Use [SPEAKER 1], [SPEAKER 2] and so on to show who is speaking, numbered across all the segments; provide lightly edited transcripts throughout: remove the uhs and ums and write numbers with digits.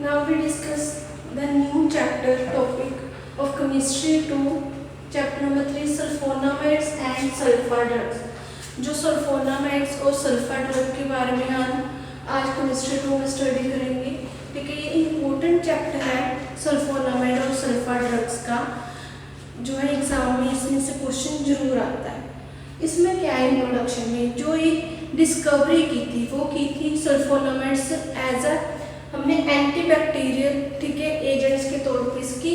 [SPEAKER 1] Now we discuss the new chapter topic of chemistry 2, chapter number 3, sulfonamides and sulfur drugs. जो sulphonamides और sulphur drug के बारे में हम आज केमिस्ट्री 2 में स्टडी करेंगे। ठीक है, ये इम्पोर्टेंट चैप्टर है सल्फोनामाइड और सल्फर ड्रग्स का, जो है एग्जाम में इसमें से क्वेश्चन जरूर आता है। इसमें क्या है, इंट्रोडक्शन में जो एक डिस्कवरी की थी वो की थी सल्फोनामाइड्स एज अ हमने एंटीबैक्टीरियल, ठीक है, एजेंट्स के तौर पर इसकी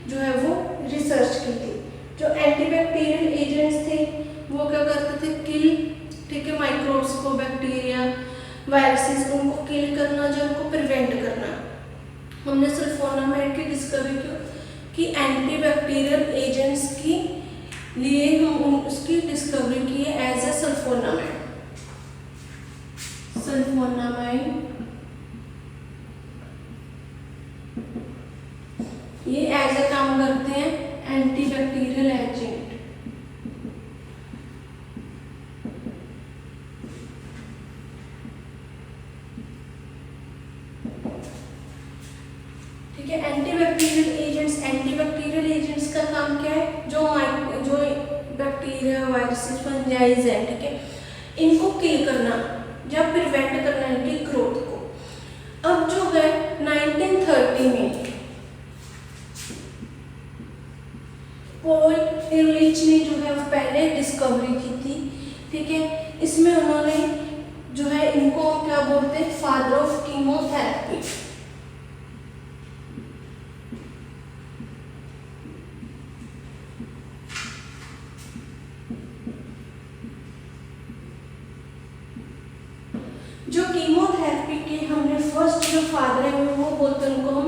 [SPEAKER 1] जो है वो रिसर्च की थी। जो एंटीबैक्टीरियल एजेंट्स थे वो क्या करते थे, किल, ठीक है, माइक्रोब्स को, बैक्टीरिया, वायरसेस, उनको किल करना, जो उनको प्रिवेंट करना। हमने सल्फोनामाइड की डिस्कवरी की एंटीबैक्टीरियल एजेंट्स की लिए हम उसकी डिस्कवरी की एज ए सल्फोनामाइड। ये एज ए काम करते हैं एंटीबैक्टीरियल एजेंट। ठीक है, एंटीबैक्टीरियल एजेंट्स का काम क्या है, जो बैक्टीरिया, वायरसेस, फंजाइज है, ठीक है, इनको किल करना या प्रिवेंट करना इनकी ग्रोथ को। अब जो है 1930 में पॉल इरलिच ने जो है पहले डिस्कवरी की थी। ठीक है, इसमें उन्होंने जो है इनको क्या बोलते हैं, फादर ऑफ कीमोथेरेपी। जो कीमोथेरेपी के हमने फर्स्ट जो फादर है वो बोलते हैं उनको हम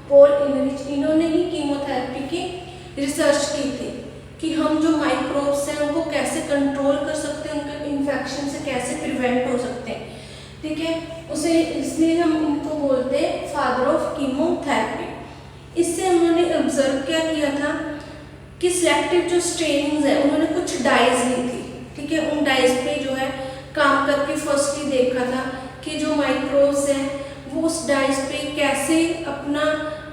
[SPEAKER 1] पॉल इरलिच। इन्होंने ही कीमोथेरेपी की रिसर्च की थी कि हम जो माइक्रोब्स हैं उनको कैसे कंट्रोल कर सकते हैं, उनके इन्फेक्शन से कैसे प्रिवेंट हो सकते हैं। ठीक है, उसे इसलिए हम इनको बोलते हैं फादर ऑफ कीमोथेरेपी। इससे उन्होंने ऑब्जर्व क्या किया था कि सिलेक्टिव जो स्ट्रेनिंग्स है, उन्होंने कुछ डाइज ली थी। ठीक है, उन डाइज पे जो है काम करके फर्स्ट ही देखा था कि जो माइक्रोब्स हैं वो उस डाइज पे कैसे अपना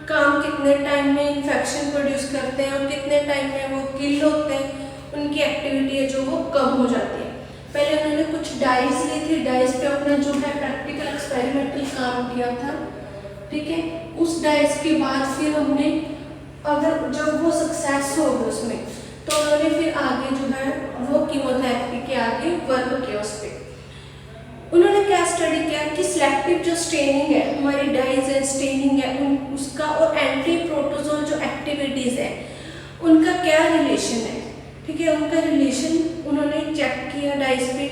[SPEAKER 1] काम, कितने टाइम में इन्फेक्शन प्रोड्यूस करते हैं और कितने टाइम में वो किल होते हैं, उनकी एक्टिविटी है जो वो कम हो जाती है। पहले उन्होंने कुछ डाइज ली थी, डाइज पे अपना जो है प्रैक्टिकल एक्सपेरिमेंटल काम किया था। ठीक है, उस डाइज के बाद फिर हमने अगर जब वो सक्सेस हो गए उसमें, तो उन्होंने फिर आगे जो है वो कीमोथेरेपी के आगे वर्क किया उस पर। उन्होंने क्या स्टडी किया कि सिलेक्टिव जो स्टेनिंग है, हमारी डाइज है, स्टेनिंग है, उसका और एंटी प्रोटोजोल जो एक्टिविटीज़ है उनका क्या रिलेशन है। ठीक है, उनका रिलेशन उन्होंने चेक किया डाइज पे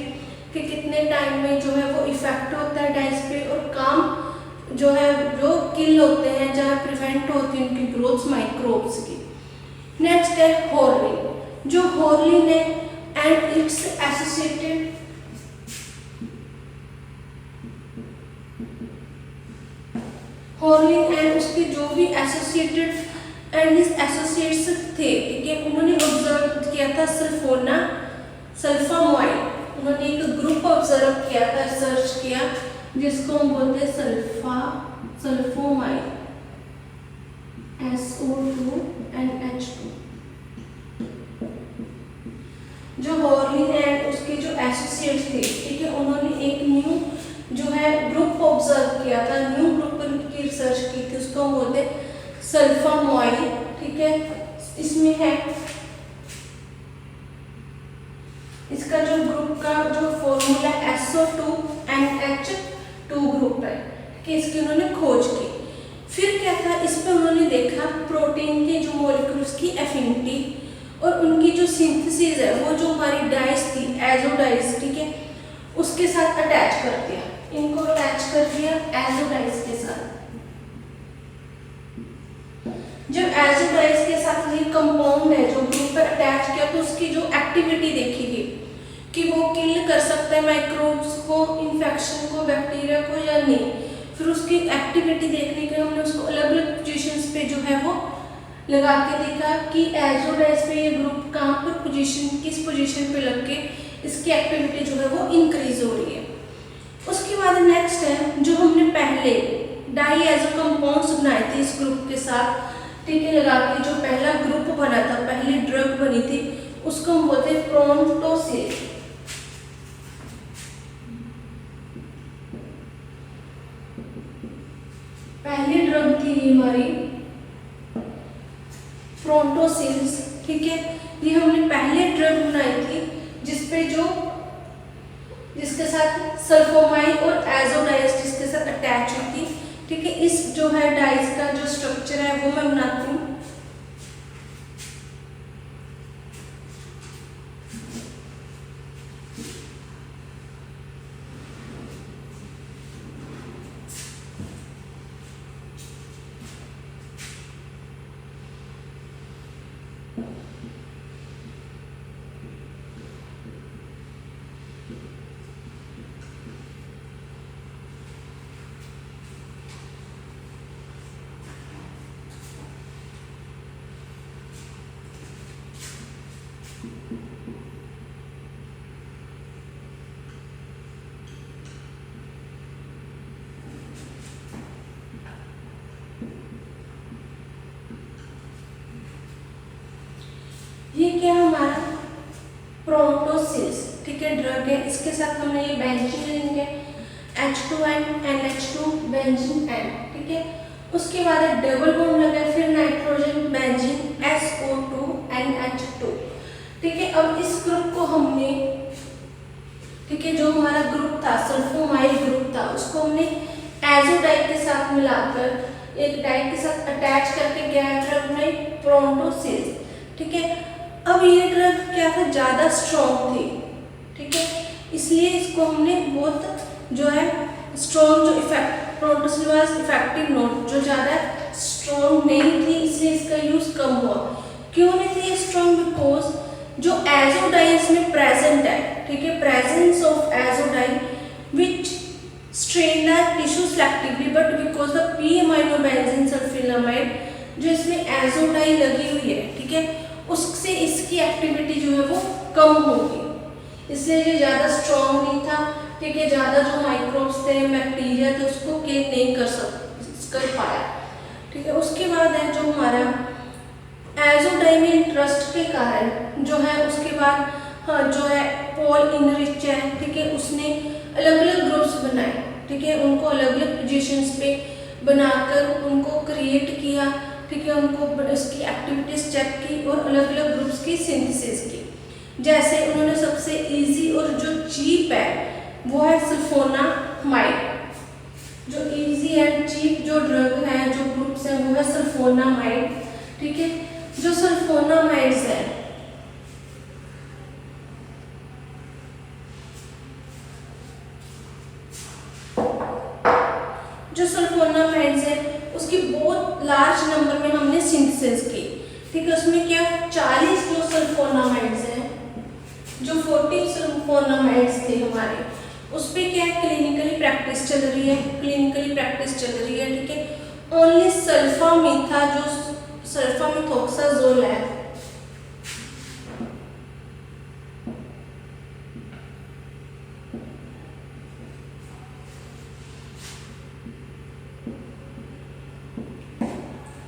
[SPEAKER 1] कि कितने टाइम में जो है वो इफेक्ट होता है डाइज पे, और काम जो है जो किल होते हैं, जहाँ प्रिवेंट होती है उनकी ग्रोथ माइक्रोब्स की। नेक्स्ट है हॉर्लिन। जो हॉर्लिन है एंड इट्स एसोसिएटेड हॉर्लिन एंड उसके जो भी एसोसिएटेड एंड हिज एसोसिएट्स थे, ठीक है, उन्होंने ऑब्जर्व किया था सल्फामाइड। उन्होंने एक ग्रुप ऑब्जर्व किया था, रिसर्च किया, जिसको हम बोलते हैं सल्फोमाइड, SO2 and H2। जो हॉर्लिन एंड उसके जो एसोसिएट्स थे, ठीक है, उन्होंने एक न्यू जो है ग्रुप ऑब्जर्व किया था, न्यू ग्रुप की रिसर्च की थी, उसको हम बोलते हैं सल्फामाइड। ठीक है, इसमें है इसका जो ग्रुप का जो formula SO2 and H2 group है कि इसकी उन्होंने खोज की। फिर क्या था, इस पर उन्होंने देखा प्रोटीन के जो मॉलिक्यूल्स की एफिनिटी और उनकी जो सिंथेसिस है, वो जो हमारी डाइज थी, एजोडाइज, ठीक है, उसके साथ अटैच कर दिया, इनको अटैच कर दिया एजोडाइज के साथ। जब एजोडाइज के साथ ये कंपाउंड है जो ग्रुप पर अटैच किया, तो उसकी जो एक्टिविटी देखी गई कि वो किल कर सकता है माइक्रोब्स को, इन्फेक्शन को, बैक्टीरिया को या नहीं। फिर उसकी एक्टिविटी देखने के लिए हमने उसको अलग अलग पोजीशंस पे जो है वो लगा के देखा कि एजोडाइज पे ये ग्रुप कहाँ पर पोजीशन, किस पोजीशन पे लग के इसकी एक्टिविटी जो है वो इंक्रीज हो रही है। उसके बाद नेक्स्ट है जो हमने पहले डाइएजो कंपाउंड्स बनाए थे इस ग्रुप के साथ, ठीक है, लगा के जो पहला ग्रुप बना था, पहली ड्रग बनी थी, उसको हम बोलते हैं प्रोंटोसिल। पहली ड्रग थी हमारी प्रोंटोसिल्स, ठीक है। ये हमने पहले ड्रग बनाई थी जिसपे जो जिसके साथ सल्फोमाइड और एजोडाइज जिसके साथ अटैच हुई थी, ठीक है। इस जो है डाइज का जो स्ट्रक्चर है वो मैं बनाती हूँ। ये क्या हमारा प्रोंटोसिल्स, ठीक है, ड्रग है। इसके साथ हमने ये बेंजीन लेंगे, H2N NH2 बेंजीन N, ठीक है। उसके बाद डबल बॉन्ड लगा, फिर नाइट्रोजन बेंजीन SO2 NH2, ठीक है। अब इस ग्रुप को हमने, ठीक है, जो हमारा ग्रुप था सल्फोमाइल ग्रुप था, उसको हमने एजोडाइड के साथ मिलाकर एक डाइड के साथ अटैच करके गया ड्रग में प्रोंटोसिल्स, ठीक है। अब ये ड्रग क्या था, ज़्यादा स्ट्रॉन्ग थी, ठीक है, इसलिए इसको हमने बहुत जो है स्ट्रॉन्ग जो इफेक्ट प्रोंटोसिल वाज इफेक्टिव नोट जो ज़्यादा स्ट्रॉन्ग नहीं थी, इसलिए इसका यूज़ कम हुआ। क्यों नहीं थी स्ट्रॉन्ग? बिकॉज जो एजोडाइज में प्रेजेंट है, ठीक है, presence of azodine which stain the tissue selectively but because the P amino benzene sulfonamide जो इसमें एजोडाइन लगी हुई है, ठीक है, उससे इसकी एक्टिविटी जो है वो कम होगी, इसलिए ये ज़्यादा स्ट्रॉन्ग नहीं था, ठीक है। ज़्यादा जो माइक्रोब्स थे, बैक्टीरिया थे, उसको किल नहीं कर पाया, ठीक है। उसके बाद है जो हमारा एजोडाइन में इंटरेस्ट के कारण जो है, उसके बाद हाँ जो है पॉल इनरिच है, ठीक है, उसने अलग अलग ग्रुप्स बनाए, ठीक है, उनको अलग अलग पोजीशंस पे बनाकर उनको क्रिएट किया, ठीक है, उनको इसकी एक्टिविटीज चेक की और अलग अलग ग्रुप्स की सिंथेसिस की। जैसे उन्होंने सबसे इजी और जो चीप है वो है सल्फोनामाइड, जो इजी एंड चीप जो ड्रग है, जो ग्रुप्स है वो है सल्फोनामाइड, ठीक है। जो सल्फोनामाइड्स है उसकी बहुत लार्ज नंबर में हमने सिंथेसिस की, ठीक है। उसमें क्या 40 जो सल्फोनामाइड्स हैं, जो 40 सल्फोनामाइड्स थे हमारे, उस पर क्या क्लिनिकली प्रैक्टिस चल रही है, ठीक है। ओनली सल्फामीथा जो सल्फामेथोक्साजोल है,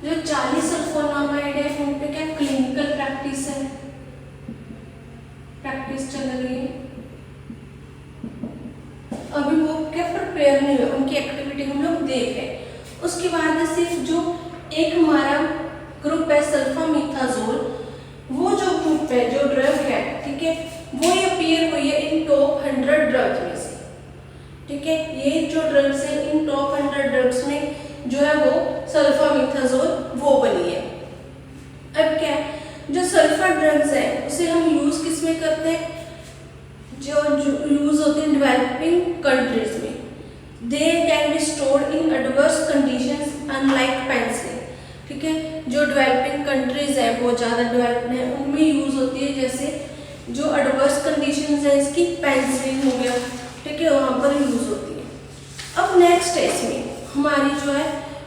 [SPEAKER 1] जो 40 सल्फोनामाइड है उन पे क्या क्लिनिकल प्रैक्टिस चल रही है। अभी वो क्या प्रिपेयर नहीं हुए, उनकी एक्टिविटी हम लोग देख रहे हैं। उसके बाद सिर्फ जो एक हमारा ग्रुप है सल्फामेथाजोल, वो जो ग्रुप है जो ड्रग है, ठीक है, वो ये अपीयर हुई है इन टॉप 100 ड्रग्स में से, ठीक है। ये जो ड्रग्स है इन टॉप 100 ड्रग्स में जो है वो सल्फामेथाजोल वो बनी है। अब क्या जो सल्फा ड्रग्स है उसे हम यूज किस में करते हैं, जो यूज होते हैं डेवलपिंग कंट्रीज में। They can be stored in adverse conditions unlike penicillin, ठीक है। जो डेवलपिंग कंट्रीज है वो ज़्यादा डेवलप्ड है, उनमें यूज होती है। जैसे जो एडवर्स कंडीशंस है इसकी पेंसिलिन हो गया, ठीक है, वहाँ पर यूज होती है। अब नेक्स्ट है इसमें हमारी जो है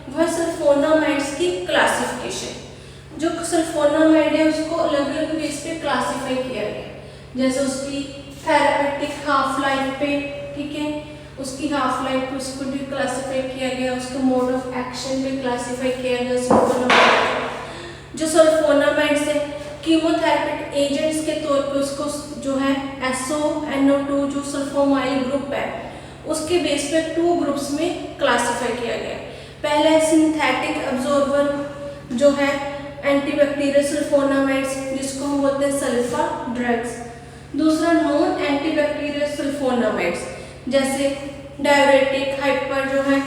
[SPEAKER 1] वह सल्फोनामाइड्स की क्लासिफिकेशन। जो सल्फोनामाइड है उसको अलग अलग बेस पे क्लासीफाई किया गया, जैसे उसकी थेरापेटिक हाफ लाइफ पे, ठीक है, उसकी हाफ लाइफ पे उसको भी क्लासीफाई किया गया, उसके मोड ऑफ एक्शन पे क्लासीफाई किया गया सल्फोनामाइड। जो सल्फोनामाइड्स है कीमोथेरेपिक एजेंट्स के तौर पे उसको जो है SONO2 जो सल्फोमाइल ग्रुप है उसके बेस पे 2 ग्रुप्स में क्लासीफाई किया गया। पहला है सिंथेटिक अब्जॉर्बर जो है एंटीबैक्टीरियल सल्फोनामाइड्स जिसको हम बोलते हैं सल्फा ड्रग्स। दूसरा नॉन एंटीबैक्टीरियल सल्फोनामाइड्स जैसे डायरेटिक हाइपर जो है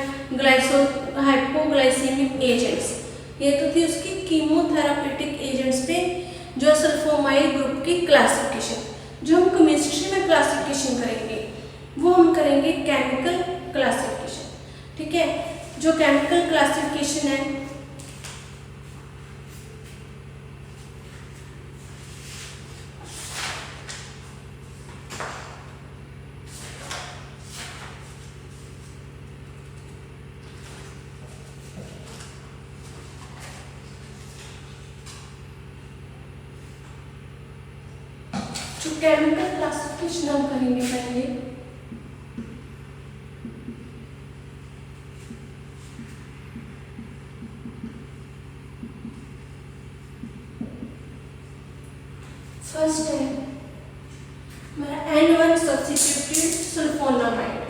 [SPEAKER 1] हाइपोग्लाइसीमिक एजेंट्स। ये तो थी उसकी कीमोथेरापेटिक एजेंट्स पे जो सल्फोमाइल ग्रुप की क्लासिफिकेशन। जो हम केमिस्ट्री में क्लासिफिकेशन करेंगे वो हम करेंगे केमिकल क्लासिफिकेशन। ठीक है, जो केमिकल क्लासिफिकेशन है जो केमिकल क्लासिफिकेशन हम करेंगे पहले फर्स्ट है हमारा N1 सब्स्टिट्यूटेड सल्फोनामाइड।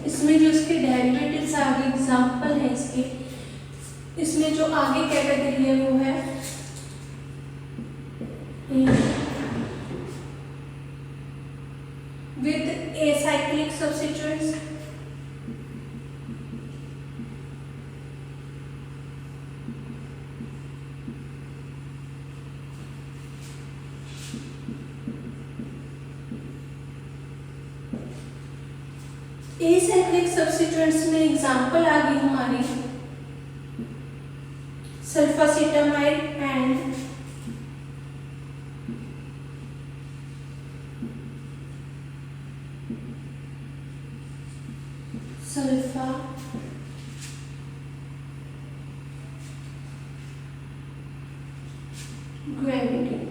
[SPEAKER 1] इसमें जो इसके डेरिवेटिव्स आगे एग्जांपल है इसके, इसमें जो आगे कैटेगरी है वो है with acyclic substituents, acyclic substituents में एग्जांपल आ गई हमारी सल्फासिटामाइड एंड सल्फा ग्वेनिडीन।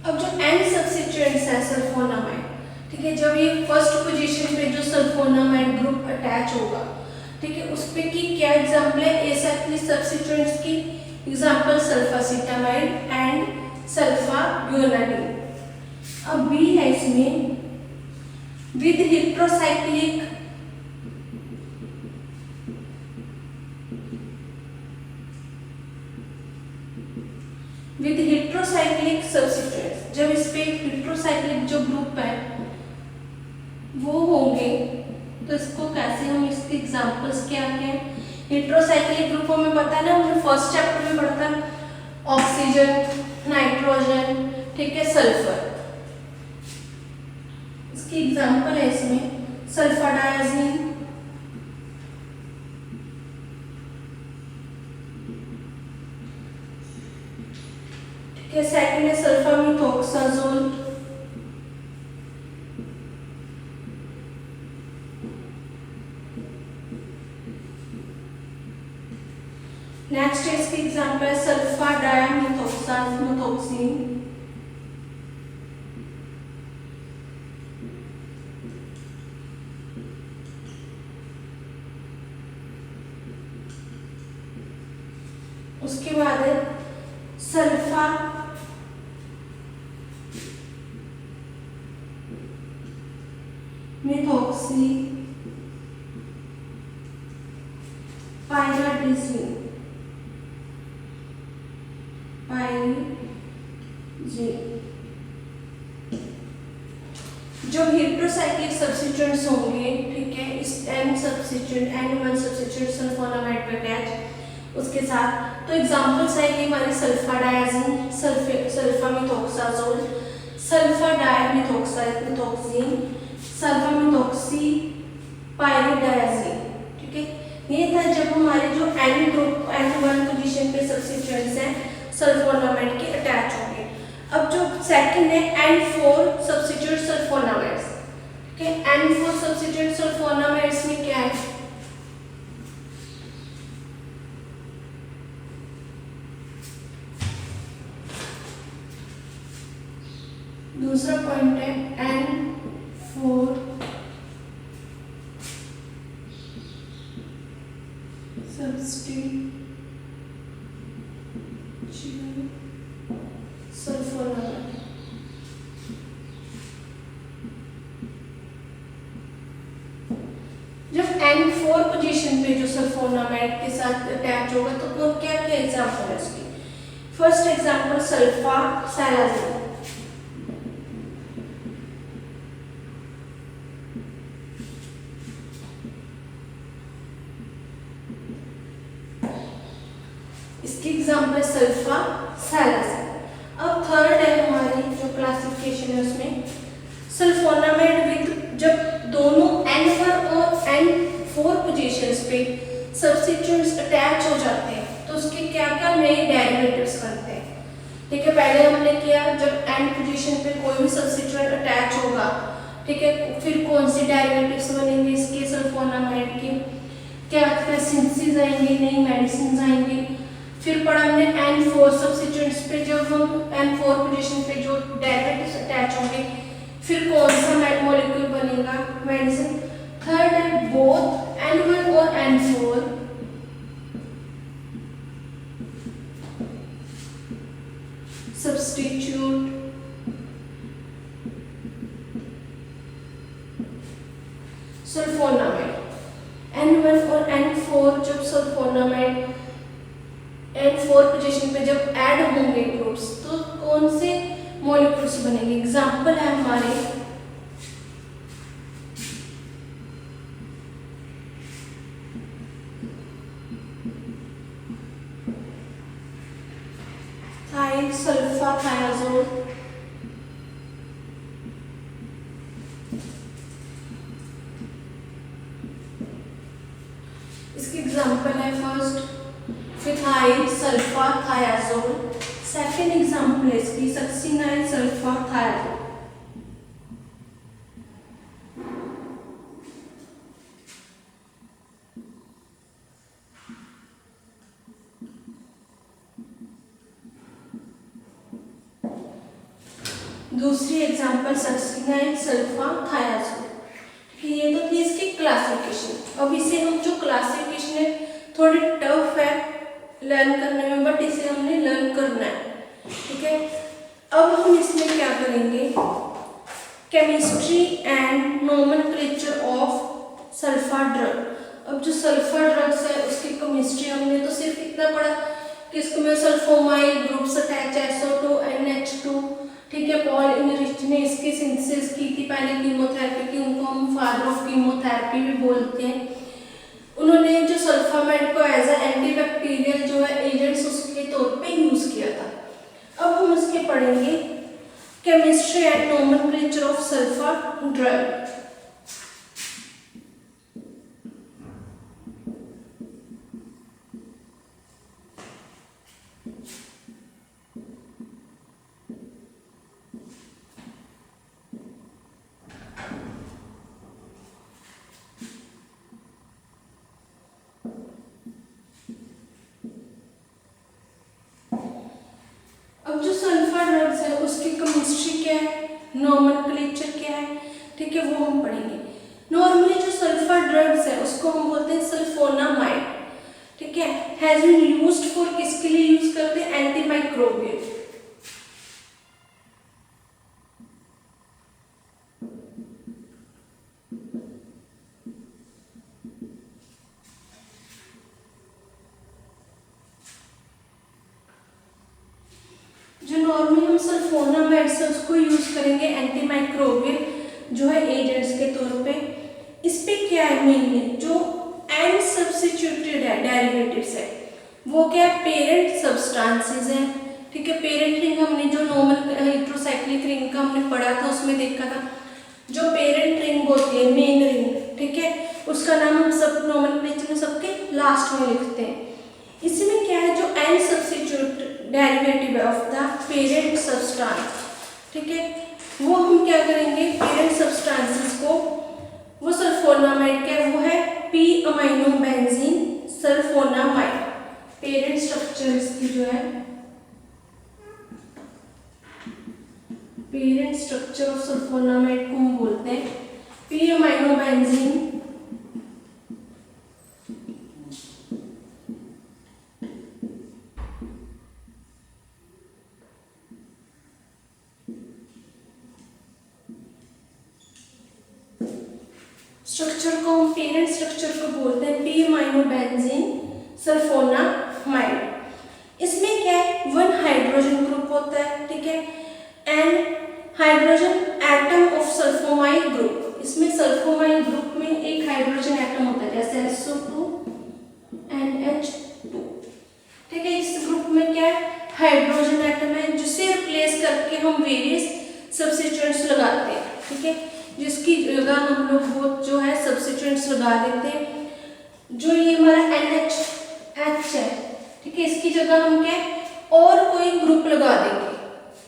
[SPEAKER 1] अब जो N सब्स्टिट्यूएंट्स है सल्फोनामाइड, ठीक है, जब ये फर्स्ट पोजीशन पे जो सल्फोनामाइड ग्रुप अटैच होगा, ठीक है, उस पे की क्या एग्जांपल है एसाइक्लिक सब्स्टिट्यूएंट्स की एग्जांपल सल्फासिटामाइड एंड सल्फा ग्वेनिडीन। अब बी है इसमें विद हेट्रोसाइक्लिक सब्स्टिट्यूएंट्स। जब इस पे हेट्रोसाइक्लिक जो ग्रुप है वो होंगे तो इसको कैसे हम इसके एग्जांपल्स क्या क्या है। हेट्रोसाइक्लिक ग्रुप हमें पता है ना, हमने फर्स्ट चैप्टर में पढ़ा था ऑक्सीजन, नाइट्रोजन, ठीक है, सल्फर। इसकी एग्जांपल है इसमें सल्फाडायाजीन, ठीक है, सेकंड है सल्फामिथोक्साजोल, नेक्स्ट है इसकी एग्जांपल है सल्फा डायामिथोक्सिन, उसके बाद है सल्फा मिथोक्सी पाइराडिजिन जो हेट्रोसाइक्लिक सब्स्टिट्यूएंट्स होंगे, ठीक है, इस N1 सब्स्टिट्यूएंट सल्फोनामाइड पे अटैच उसके साथ, तो एग्जांपल्स है कि हमारी सल्फाडायाजीन, सल्फामिथोक्साजोल, सल्फाडायामिथोक्सिन, सल्फामिथोक्सी पाइरिडायाजीन, ठीक है। ये था जब हमारे जो N ग्रुप N1 पोजीशन पे सब्स्टिट्यूएंट्स हैं सल्फोनामाइड के अटैच होंगे। अब जो सेकंड है N4 substitute sulphonamides, N4 substitute sulphonamides में क्या है? दूसरा पॉइंट है N4 सब्स्टिट्यूट सल्फोनामाइड। जब N4 पोजीशन पे जो सल्फोनामाइड के साथ अटैच होगा तो वो क्या क्या एग्जांपल है इसकी? First example sulfasalazine. इसकी एग्जांपल सल्फा सैलाजिन। अब थर्ड है हमारी जो क्लासिफिकेशन है उसमें सल्फोनामाइड विद जब दोनों N1 और N4 पोजीशंस पे सब्स्टिट्यूएंट्स अटैच हो जाते हैं तो उसके क्या क्या नए डेरिवेटिव्स बनते हैं। ठीक है, पहले हमने किया जब N पोजीशन पे कोई भी सब्स्टिट्यूएंट अटैच होगा, ठीक है, फिर कौन सी डेरिवेटिव्स बनेंगे इसके सल्फोनामाइड के, क्या क्या सिंथेसिस आएंगे, नई मेडिसिन आएंगी। फिर पढ़ा हमने N4 सब्स्टिट्यूएंट्स पे जब हम N4 पोजीशन पे जो डेरिवेटिव्स अटैच होंगे फिर कौन सा मॉलिक्यूल बनेगा, मेडिसिन। थर्ड है बोथ N1 और N4 सब्स्टिट्यूट सल्फोनामाइड। N1 और N4 जब सल्फोनामाइड N4 पोजीशन पे जब ऐड होंगे ग्रुप्स तो कौन से मॉलिक्यूल्स बनेंगे। एग्जांपल है हमारे थाइल सल्फा थायाजोल, इसकी एग्जांपल है first phthalyl sulfathiazole, second example है इसकी सक्सिनाइल सल्फा थायाजोल। दूसरी एग्जांपल सक्सिनाइल सल्फा थायाजोल। ये तो थी इसकी क्लासिफिकेशन। अब इसे हम जो क्लासिफिकेशन है थोड़ी टफ है लर्न करने में, बट इसे हमने लर्न करना है। ठीक है, अब हम इसमें क्या करेंगे, chemistry and nomenclature of sulfa drug. अब जो सल्फा ड्रग्स है उसकी केमिस्ट्री हमने तो सिर्फ इतना पढ़ा कि इसमें सल्फोमाइल ग्रुप्स अटैच SO2 NH2, ठीक है। पॉल इनरिच ने इसकी सिंथेसिस की थी पहले कीमोथेरेपी की, उनको हम फादर ऑफ कीमोथेरेपी भी बोलते हैं। उन्होंने जो सल्फामाइड को एज अ एंटीबैक्टीरियल जो है एजेंट्स उसके तौर पे यूज किया था। अब हम इसके पढ़ेंगे chemistry and nomenclature of sulfa drug. अब जो सल्फा ड्रग्स है उसकी केमिस्ट्री क्या है, नोमेनक्लेचर क्या है, ठीक है, वो हम पढ़ेंगे। नॉर्मली जो सल्फा ड्रग्स है उसको हम बोलते हैं सल्फोनामाइड, ठीक है। हैज बीन यूज्ड फॉर, किसके लिए यूज करते हैं, एंटीमाइक्रोबियल। जो नॉर्मली हम सल्फोनामाइड से उसको यूज करेंगे एंटीमाइक्रोबियल जो है एजेंट्स के तौर पे। इस पे क्या है मेनली जो एन सब्स्टिट्यूटेड है डेरिवेटिव्स है वो क्या है, पेरेंट सब्सटेंसेस है, ठीक है। पेरेंट रिंग हमने जो नॉर्मल हेटेरोसाइक्लिक रिंग का हमने पढ़ा था उसमें देखा था, जो पेरेंट रिंग होती है मेन रिंग, ठीक है, उसका नाम हम सब नोमेनक्लेचर में सबके लास्ट में लिखते हैं। इसमें क्या है, जो एन सब्स्टिट्यूट डेरिवेटिव है ऑफ द पेरेंट सब्सटेंस, ठीक है, वो हम क्या करेंगे, पेरेंट सब्सटेंसेस को सल्फोनामाइड क्या है, वो है p amino benzene sulfonamide. Parent structure इसकी जो है, पेरेंट स्ट्रक्चर ऑफ सल्फोनामाइड को हम बोलते हैं पी अमाइनो बेंजीन स्ट्रक्चर को हम पेरेंट स्ट्रक्चर को बोलते हैं पी अमाइनो बेंजीन सल्फोनामाइड। इसमें क्या है, वन हाइड्रोजन ग्रुप होता है, ठीक है, and hydrogen atom of sulfamoyl group. इसमें सल्फोमाइल ग्रुप में एक हाइड्रोजन एटम होता है, जैसे SO2 NH2, ठीक है। इस ग्रुप में क्या है, हाइड्रोजन एटम है, जिसे रिप्लेस करके हम वेरियस सब्स्टिट्यूएंट्स लगाते हैं, ठीक है, जिसकी जगह हम लोग वो जो है सब्स्टिट्यूएंट्स लगा देते हैं। जो ये हमारा NH है, ठीक है, इसकी जगह हम क्या और कोई ग्रुप लगा देंगे,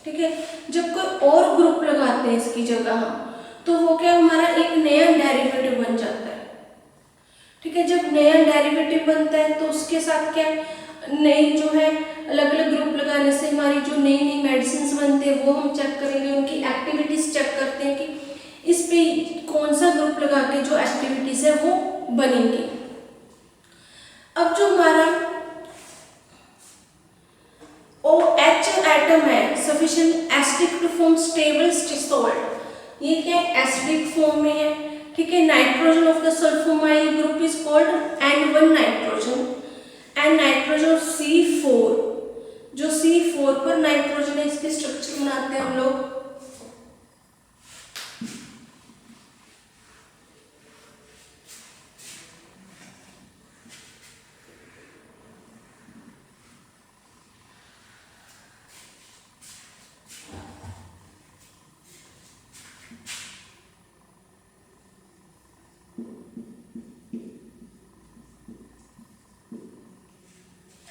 [SPEAKER 1] ठीक है। जब कोई और ग्रुप लगाते हैं इसकी जगह हम, तो वो क्या हमारा एक नया डेरिवेटिव बन जाता है, ठीक है। जब नया डेरिवेटिव बनता है तो उसके साथ क्या नई जो है अलग अलग ग्रुप लगाने से हमारी जो नई नई मेडिसिन बनते हैं वो हम चेक करेंगे, उनकी एक्टिविटीज चेक करते हैं कि इस पे कौन सा ग्रुप लगा के जो एक्टिविटीज है वो बनेंगी। अब जो हमारा OH एटम है, sufficient acidic to form stable salt, ये क्या एसिडिक फॉर्म में है, ठीक है। Nitrogen of the sulfamoyl group is called N1 nitrogen and nitrogen of C4, जो C4 पर नाइट्रोजन है, इसके स्ट्रक्चर बनाते हैं हम लोग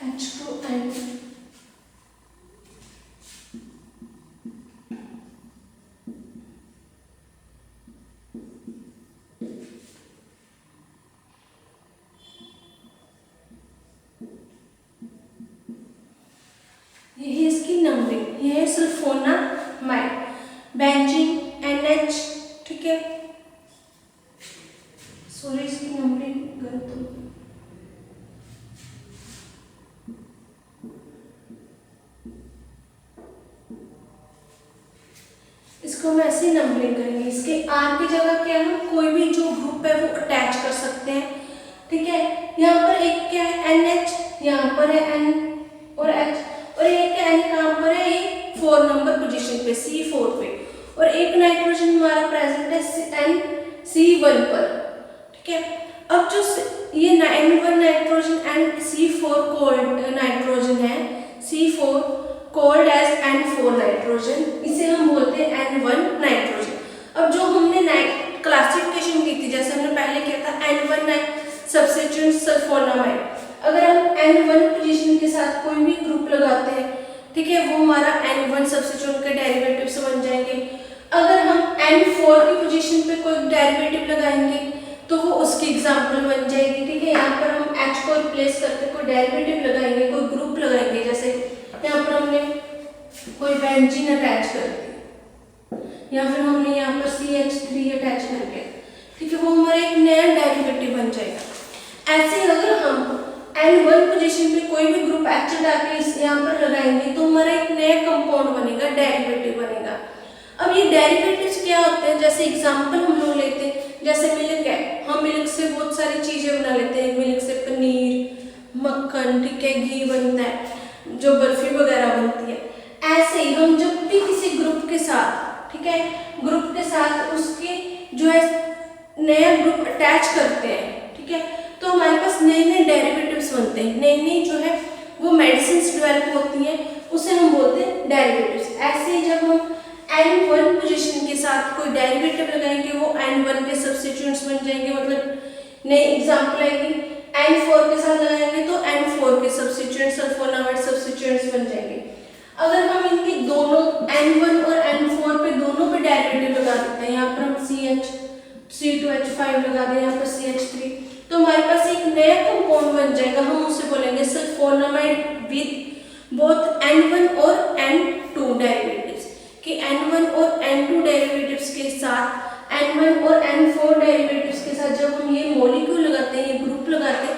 [SPEAKER 1] H2N। यही इसकी नंबरिंग, यह है सल्फोनामाइड, बेंजीन NH, ठीक है। सॉरी इसकी नंबरिंग गलत हो, इसको हम ऐसे नंबरिंग करेंगे। इसके R की जगह क्या है, हम कोई भी जो ग्रुप है वो अटैच कर सकते हैं, ठीक है। यहाँ पर एक क्या है NH, यहाँ पर है N और H, और एक N कहाँ पर है, ये 4 नंबर पोजीशन पे C4 पे, और एक नाइट्रोजन हमारा प्रेजेंट है C1 पर, ठीक है। अब जो ये N1 nitrogen and C4 cold nitrogen है, C4 cold as N4 nitrogen, इसे हम बोलते हैं N1 नाइट्रोजन। अब जो हमने क्लासिफिकेशन की थी, जैसे हमने पहले किया था N1 सब्स्टिट्यूएंट सल्फोनामाइड, अगर हम N1 पोजीशन के साथ कोई भी ग्रुप लगाते हैं, ठीक है, वो हमारा N1 सब्स्टिट्यूएंट के डेरिवेटिव्स बन जाएंगे। अगर हम N4 की पोजीशन पे कोई डेरिवेटिव लगाएंगे तो वो उसकी एग्जांपल बन जाएगी, ठीक है। यहाँ पर हम H को रिप्लेस करके कोई डेरिवेटिव लगाएंगे, कोई ग्रुप लगाएंगे, जैसे यहाँ पर हमने कोई बेंजीन अटैच कर दी, या फिर हमने यहाँ पर CH3 अटैच कर दिया, ठीक है, वो हमारा एक नया डेरिवेटिव बन जाएगा। ऐसे अगर हम N1 पोजीशन पे कोई भी ग्रुप H हटा के यहाँ पर लगाएंगे तो हमारा एक नया कंपाउंड बनेगा, डेरिवेटिव बनेगा। अब ये डेरिवेटिव्स क्या होते हैं, जैसे एग्जांपल हम लोग लेते हैं, जैसे मिल्क है, हम मिल्क से बहुत सारी चीजें बना लेते हैं, मिल्क से पनीर, मक्खन, ठीक है, घी बनता है, जो बर्फी वगैरह बनती है। ऐसे ही हम जब भी किसी ग्रुप के साथ, ठीक है, ग्रुप के साथ उसके जो है नया ग्रुप अटैच करते हैं, ठीक है, तो हमारे पास नए नए डेरिवेटिव्स बनते हैं, नई नई जो है वो मेडिसिन डेवलप होती हैं, उसे हम बोलते हैं डेरिवेटिव्स। ऐसे ही जब हम N1 पोजीशन के साथ कोई डेरिवेटिव लगाएंगे वो N1 के सब्स्टिट्यूएंट्स बन जाएंगे, मतलब नई एग्जांपल आएगी। N4 के साथ लगाएंगे तो N4 के सब्स्टिट्यूएंट्स सल्फोनामाइड सब्स्टिट्यूएंट्स बन जाएंगे। अगर हम इनके दोनों N1 और N4 पे दोनों पे डेरिवेटिव लगा देते हैं, यहाँ पर हम C2H5 लगा दें यहाँ पर CH3, तो हमारे पास एक नया कंपाउंड बन जाएगा, हम उसे बोलेंगे सल्फोनामाइड विद बोथ N1 और N2 डेरिवेटिव्स, कि N1 और N2 डेरिवेटिव्स के साथ N1 और N4 डेरिवेटिव्स के साथ जब हम ये मॉलिक्यूल लगाते हैं, ये ग्रुप लगाते हैं,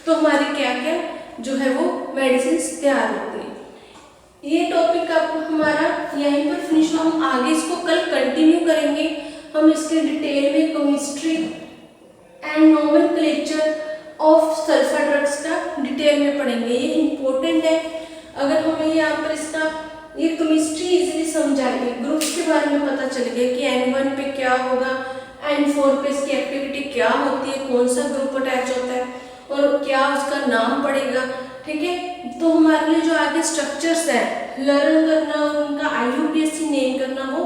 [SPEAKER 1] तो हमारी क्या क्या जो है वो मेडिसिन तैयार होती है। ये टॉपिक आप हमारा यहीं पर फिनिश हुआ, हम आगे इसको कल कंटिन्यू करेंगे। हम इसके डिटेल में chemistry and nomenclature of sulphur drugs का डिटेल में पढ़ेंगे, ये इम्पोर्टेंट है। अगर हमें यहाँ पर इसका ये केमिस्ट्री इजीली समझाएंगे, ग्रुप्स के बारे में पता चल गया कि N1 पे क्या होगा, N4 पे इसकी एक्टिविटी क्या होती है, कौन सा ग्रुप अटैच होता है और क्या उसका नाम पड़ेगा, ठीक है। तो हमारे लिए जो आगे स्ट्रक्चर्स है लर्न करना, उनका IUPAC नेम करना वो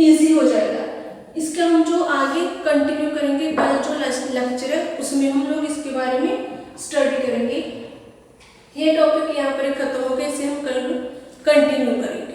[SPEAKER 1] इजी हो जाएगा। इसका हम जो आगे कंटिन्यू करेंगे, कल जो लेक्चर है उसमें हम लोग इसके बारे में स्टडी करेंगे। ये टॉपिक यहाँ पर खत्म हो गया, इसे हम कल कंटिन्यू करेंगे।